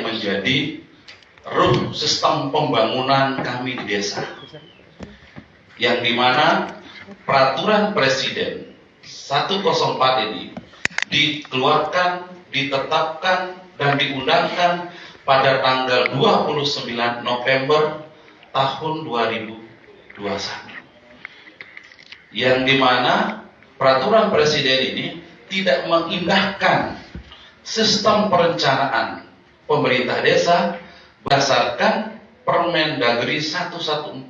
yang menjadi ruh sistem pembangunan kami di desa, yang dimana peraturan Presiden 104 ini dikeluarkan, ditetapkan, dan diundangkan pada tanggal 29 November tahun 2021, yang dimana peraturan Presiden ini tidak mengindahkan sistem perencanaan pemerintah desa berdasarkan Permendagri 114.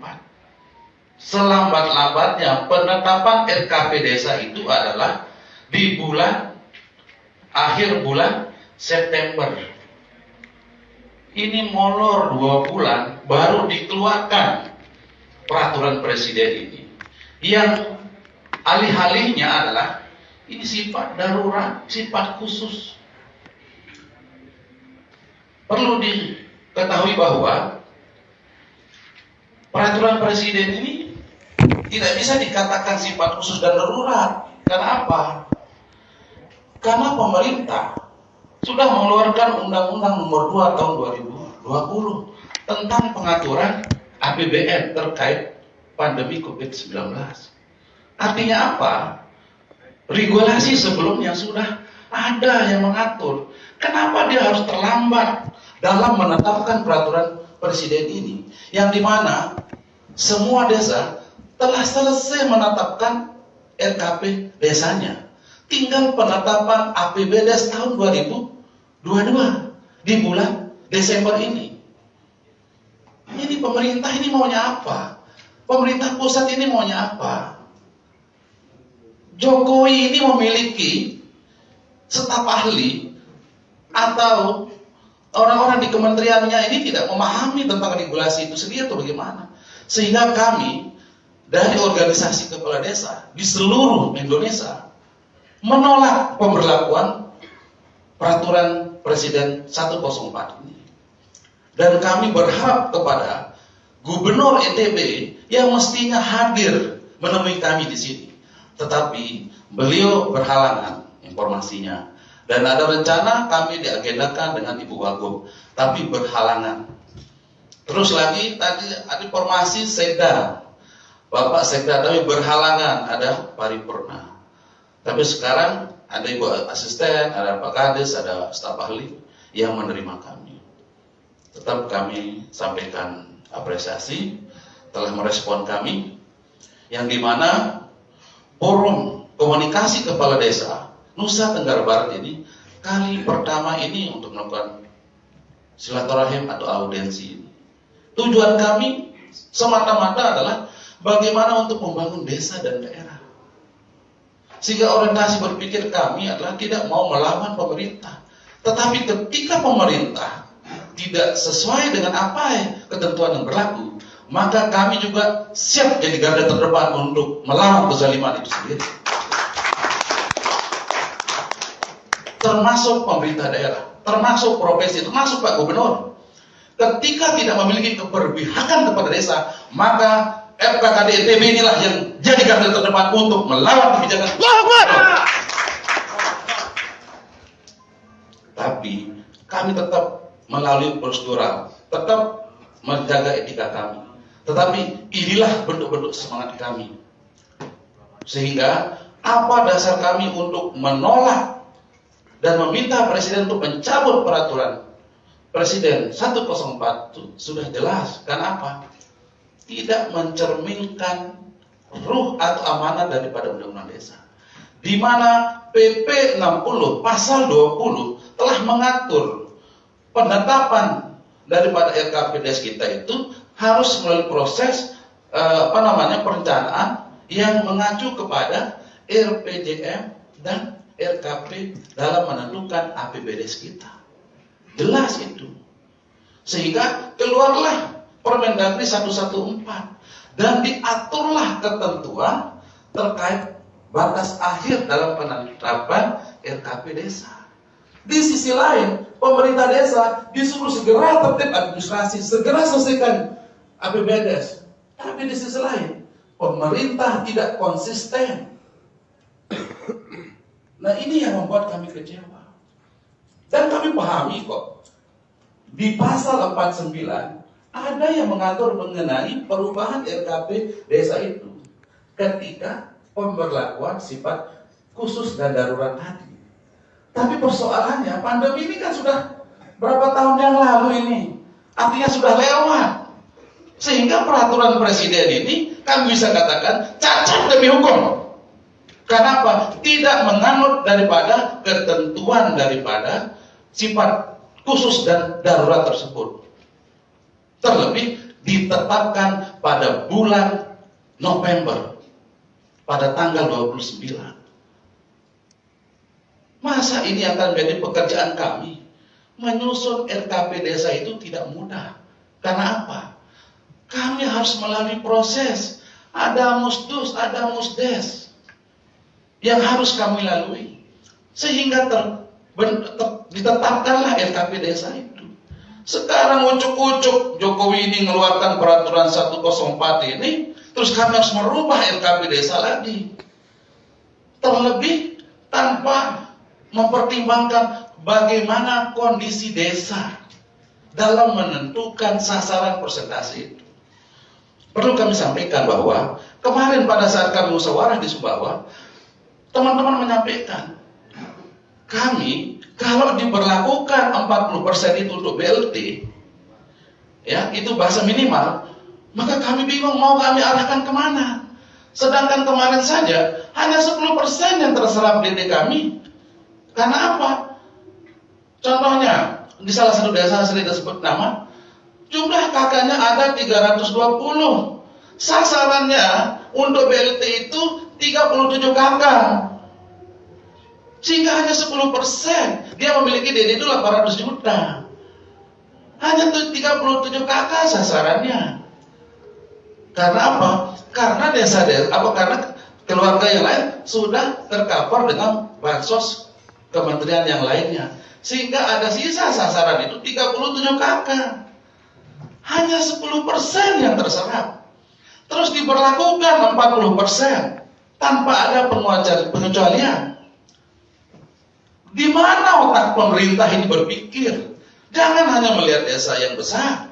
Selambat-lambatnya penetapan RKP desa itu adalah di akhir bulan September. Ini molor 2 bulan baru dikeluarkan peraturan Presiden ini, yang alih-alihnya adalah ini sifat darurat, sifat khusus. Perlu diketahui bahwa peraturan Presiden ini tidak bisa dikatakan sifat khusus dan darurat. Karena apa? Karena pemerintah sudah mengeluarkan Undang-Undang Nomor 2 Tahun 2020 tentang pengaturan APBN terkait pandemi COVID-19. Artinya apa? Regulasi sebelumnya sudah ada yang mengatur. Kenapa dia harus terlambat dalam menetapkan peraturan Presiden ini? Yang dimana semua desa telah selesai menetapkan RKP desanya. Tinggal penetapan APBDes tahun 2022 di bulan Desember ini. Ini pemerintah ini maunya apa? Pemerintah pusat ini maunya apa? Jokowi ini memiliki staf ahli atau orang-orang di kementeriannya ini tidak memahami tentang regulasi itu sendiri atau bagaimana? Sehingga kami dari organisasi kepala desa di seluruh Indonesia menolak pemberlakuan peraturan Presiden 104 ini. Dan kami berharap kepada Gubernur NTB yang mestinya hadir menemui kami di sini. Tetapi beliau berhalangan informasinya. Dan ada rencana kami diagendakan dengan Ibu Wagub, tapi berhalangan. Terus lagi tadi ada informasi Sekda, Bapak Sekda tapi berhalangan, ada paripurna. Tapi sekarang ada Ibu Asisten, ada Pak Kades, ada staf ahli yang menerima kami. Tetap kami sampaikan apresiasi telah merespon kami, yang dimana forum komunikasi kepala desa Nusa Tenggara Barat ini kali pertama ini untuk melakukan silaturahim atau audiensi ini. Tujuan kami semata-mata adalah bagaimana untuk membangun desa dan daerah. Sehingga orientasi berpikir kami adalah tidak mau melawan pemerintah. Tetapi ketika pemerintah tidak sesuai dengan apa ketentuan yang berlaku, maka kami juga siap jadi garda terdepan untuk melawan kezaliman itu sendiri. Termasuk pemerintah daerah, termasuk profesi, termasuk Pak Gubernur. Ketika tidak memiliki keberpihakan kepada desa, maka FKKD NTB inilah yang jadi garda terdepan untuk melawan kebijakan. Tapi kami tetap melalui prosedural, tetap menjaga etika kami. Tetapi inilah bentuk-bentuk semangat kami. Sehingga apa dasar kami untuk menolak dan meminta Presiden untuk mencabut peraturan Presiden 104 itu sudah jelas. Karena apa? Tidak mencerminkan ruh atau amanat daripada Undang-Undang Desa. Di mana PP 60 pasal 20 telah mengatur penetapan daripada RKP Desa kita itu harus melalui proses perencanaan yang mengacu kepada RPJM dan RKP dalam menentukan APBD kita. Jelas itu. Sehingga keluarlah Permendagri 114 dan diaturlah ketentuan terkait batas akhir dalam penetapan RKP desa. Di sisi lain, pemerintah desa disuruh segera tertib administrasi, segera selesaikan APBDes. Tapi di sisi lain, pemerintah tidak konsisten. Nah, ini yang membuat kami kecewa. Dan kami pahami kok. di pasal 49 ada yang mengatur mengenai perubahan RKP desa itu ketika pemberlakuan sifat khusus dan darurat tadi. Tapi persoalannya pandemi ini kan sudah berapa tahun yang lalu ini, artinya sudah lewat. Sehingga peraturan presiden ini kami bisa katakan cacat demi hukum. Karena apa? Tidak menganut daripada ketentuan daripada sifat khusus dan darurat tersebut. Terlebih ditetapkan pada bulan November pada tanggal 29. Masa ini akan menjadi pekerjaan kami? Menyusun RKP desa itu tidak mudah. Karena apa? Kami harus melalui proses. Ada musdus, ada musdes yang harus kami lalui. Sehingga ditetapkanlah RKP desa itu. Sekarang ucuk-ucuk Jokowi ini mengeluarkan peraturan 104 ini, terus kami harus merubah RKP desa lagi. Terlebih tanpa mempertimbangkan bagaimana kondisi desa dalam menentukan sasaran persentase itu. Perlu kami sampaikan bahwa kemarin pada saat kami musyawarah di Sumbawa, teman-teman menyampaikan, kami kalau diberlakukan 40% itu untuk BLT, ya itu bahasa minimal, maka kami bingung mau kami arahkan kemana. Sedangkan kemarin saja hanya 10% yang terserap DD kami. Karena apa? Contohnya di salah satu desa saya sebut nama, jumlah kakaknya ada 320. Sasarannya untuk BLT itu 37 kakak. Sehingga hanya 10%. Dia memiliki DD itu 800 juta. Hanya 37 kakak sasarannya. Karena apa? Karena karena keluarga yang lain sudah tercover dengan bansos kementerian yang lainnya. Sehingga ada sisa sasaran itu 37 kakak. Hanya 10% yang terserap. Terus diberlakukan 40% tanpa ada pengecualian. Di mana otak pemerintah ini berpikir? Jangan hanya melihat desa yang besar,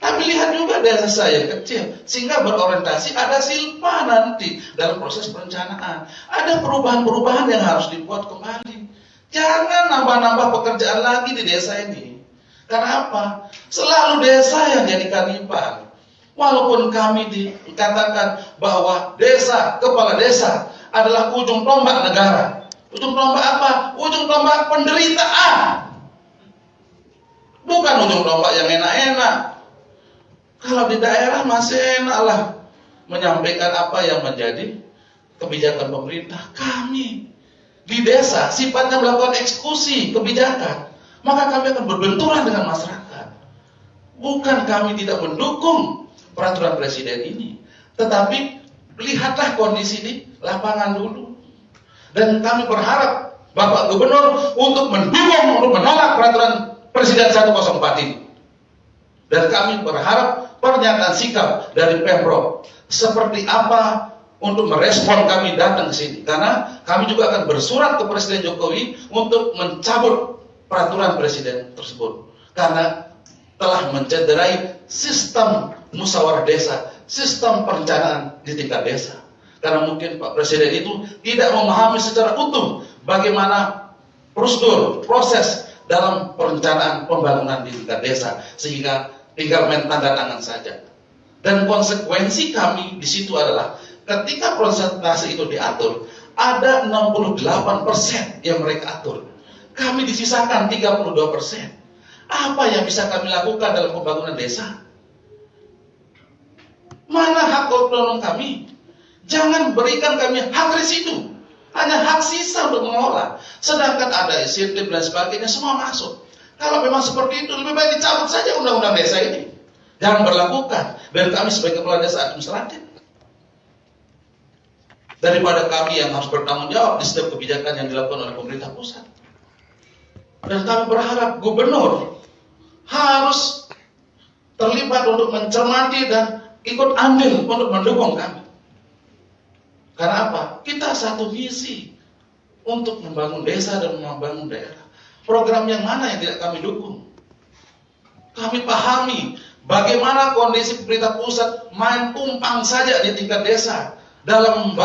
tapi lihat juga desa yang kecil, sehingga berorientasi ada silpa nanti dalam proses perencanaan. Ada perubahan-perubahan yang harus dibuat kembali. Jangan nambah-nambah pekerjaan lagi di desa ini. Karena apa? Selalu desa yang jadi kanibal. Walaupun kami dikatakan bahwa kepala desa adalah ujung tombak negara. Ujung tombak apa? Ujung tombak penderitaan. Bukan ujung tombak yang enak-enak. Kalau di daerah masih enak lah menyampaikan apa yang menjadi kebijakan pemerintah. Kami di desa sifatnya melakukan eksekusi kebijakan. Maka kami akan berbenturan dengan masyarakat. Bukan kami tidak mendukung peraturan presiden ini, tetapi lihatlah kondisi di lapangan dulu. Dan kami berharap Bapak Gubernur untuk mendukung, untuk menolak peraturan Presiden 104 ini. Dan kami berharap pernyataan sikap dari Pemprov seperti apa untuk merespon kami datang ke sini. Karena kami juga akan bersurat ke Presiden Jokowi untuk mencabut peraturan Presiden tersebut. Karena telah mencederai sistem musyawarah desa, sistem perencanaan di tingkat desa. Karena mungkin Pak Presiden itu tidak memahami secara utuh bagaimana prosedur, proses dalam perencanaan pembangunan di tingkat desa, sehingga tinggal main tanda tangan saja. Dan konsekuensi kami di situ adalah ketika presentasi itu diatur, ada 68% yang mereka atur. Kami disisakan 32%. Apa yang bisa kami lakukan dalam pembangunan desa? Mana hak otonom kami? Jangan berikan kami hak residu, hanya hak sisa untuk mengelola. Sedangkan ada insentif dan sebagainya semua masuk. Kalau memang seperti itu, lebih baik dicabut saja undang-undang desa ini. Jangan berlakukan. Biar kami sebagai kepala desa administratif. Daripada kami yang harus bertanggung jawab di setiap kebijakan yang dilakukan oleh pemerintah pusat. Dan kami berharap gubernur harus terlibat untuk mencermati dan ikut andil untuk mendukung kami. Karena apa? Kita satu visi untuk membangun desa dan membangun daerah. Program yang mana yang tidak kami dukung? kami pahami bagaimana kondisi pemerintah pusat main tumpang saja di tingkat desa dalam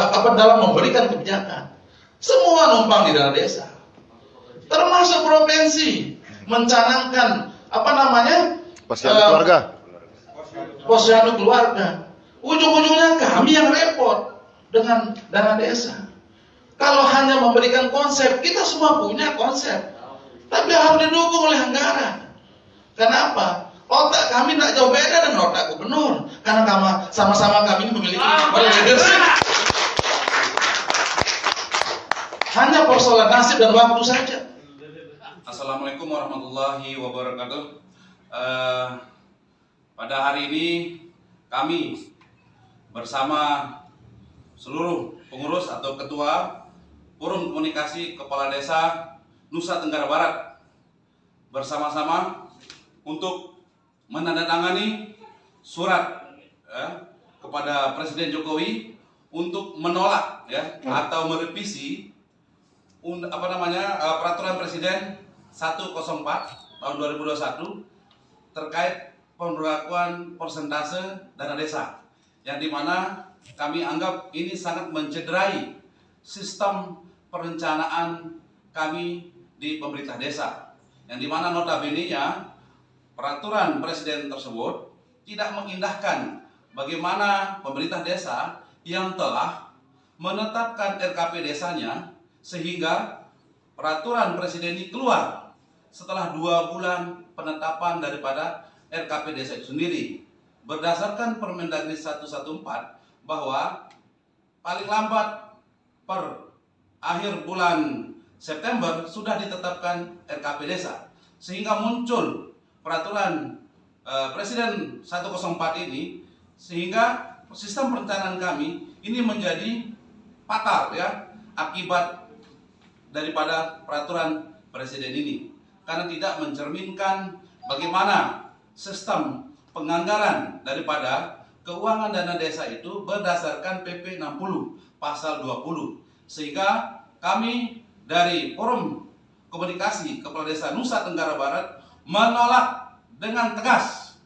memberikan kebijakan. Semua numpang di dana desa, termasuk provinsi mencanangkan posyandu keluarga. Ujung-ujungnya kami yang repot dengan dana desa. Kalau hanya memberikan konsep, kita semua punya konsep, tapi harus didukung oleh anggaran. Kenapa? Otak kami tidak jauh beda dengan otak gubernur, karena sama-sama kami ini memiliki leadership. Hanya persoalan nasib dan waktu saja. Assalamualaikum warahmatullahi wabarakatuh. Pada hari ini kami bersama seluruh pengurus atau ketua Forum Komunikasi Kepala Desa Nusa Tenggara Barat bersama-sama untuk menandatangani surat kepada Presiden Jokowi untuk menolak atau merevisi peraturan Presiden 104 tahun 2021 terkait pemberlakuan persentase dana desa, yang dimana kami anggap ini sangat mencederai sistem perencanaan kami di pemerintah desa, yang dimana notabene-nya peraturan Presiden tersebut tidak mengindahkan bagaimana pemerintah desa yang telah menetapkan RKP desanya, sehingga peraturan Presiden ini keluar setelah 2 bulan penetapan daripada RKP desa itu sendiri. Berdasarkan Permendagri 114 bahwa paling lambat per akhir bulan September sudah ditetapkan RKP desa, sehingga muncul peraturan Presiden 104 ini, sehingga sistem perencanaan kami ini menjadi fatal akibat daripada peraturan Presiden ini, karena tidak mencerminkan bagaimana sistem penganggaran daripada keuangan dana desa itu berdasarkan PP 60 pasal 20, sehingga kami dari Forum Komunikasi Kepala Desa Nusa Tenggara Barat menolak dengan tegas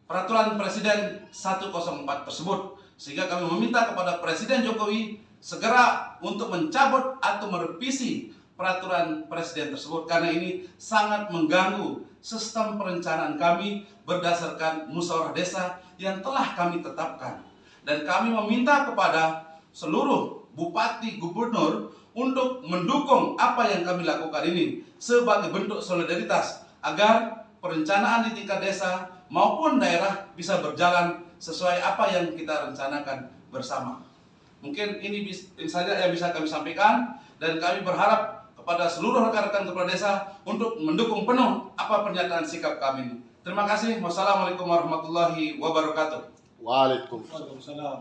peraturan Presiden 104 tersebut, sehingga kami meminta kepada Presiden Jokowi segera untuk mencabut atau merevisi peraturan Presiden tersebut, karena ini sangat mengganggu sistem perencanaan kami berdasarkan musyawarah desa yang telah kami tetapkan. Dan kami meminta kepada seluruh bupati, gubernur untuk mendukung apa yang kami lakukan ini sebagai bentuk solidaritas agar perencanaan di tingkat desa maupun daerah bisa berjalan sesuai apa yang kita rencanakan bersama. Mungkin ini saja yang bisa kami sampaikan, dan kami berharap kepada seluruh rekan-rekan kepala desa untuk mendukung penuh apa pernyataan sikap kami. Terima kasih. Wassalamualaikum warahmatullahi wabarakatuh. Waalaikumsalam.